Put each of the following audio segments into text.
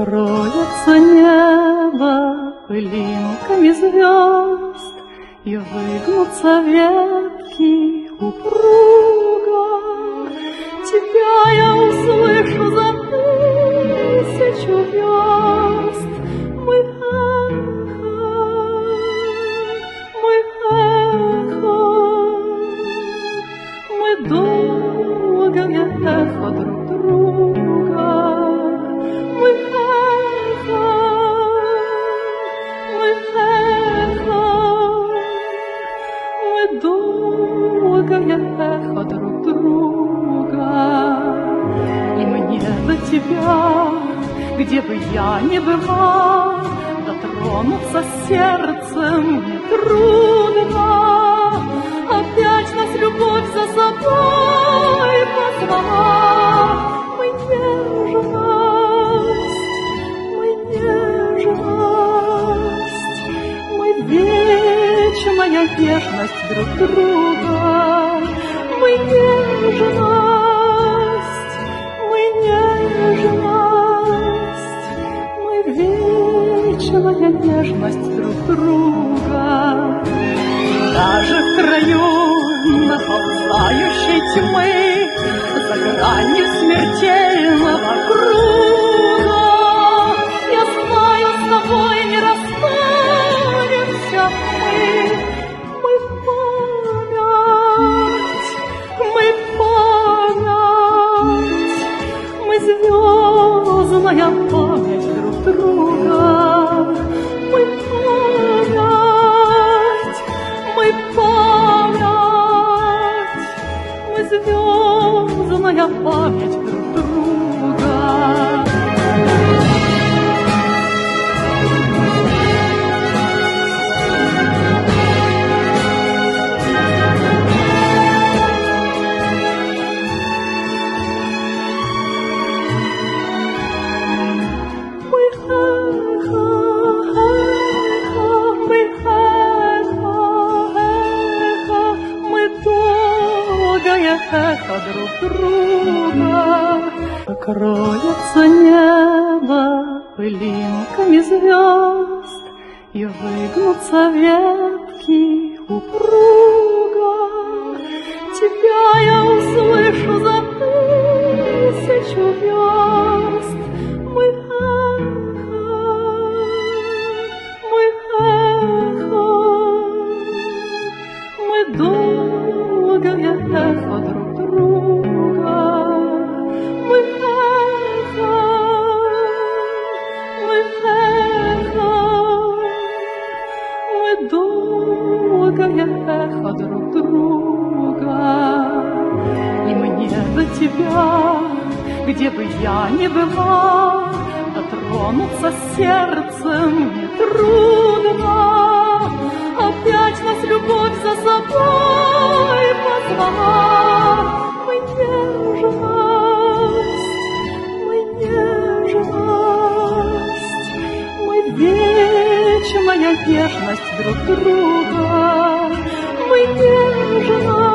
Покроется небо пылинками звезд, и выгнутся ветки упруго. Тебя я услышу за 1000 верст. Мы эхо, мы долгое эхо друг друга. Мы эхо, мы долгое эхо друг друга. И мне до тебя, где бы я ни была, дотронуться сердцем нетрудно. Опять нас любовь за собой позвала. Мы нежность, мы вечная нежность друг друга. Мы нежность, мы вечная нежность друг друга. Даже в краю наползающей тьмы, за гранью смертельного круга, я знаю, с тобой не расстанемся мы. Мы звездная память друг друга. Мы звездная память друг друга. Эхо друг друга. Покроется небо пылинками звезд, и выгнутся ветки упруго. Тебя я услышу за 1000 верст. Мы эхо, мы долгое эхо друг друга. Мы эхо, мы долгое эхо друг друга. И мне до тебя, где бы я ни была, дотронуться сердцем нетрудно. Опять нас любовь за собой позвала. Мы вечная нежность друг друга. Мы нежность,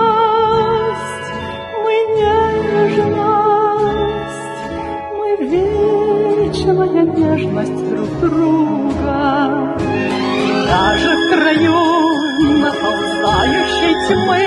мы вечная нежность друг друга. Даже в краю наползающей тьмы,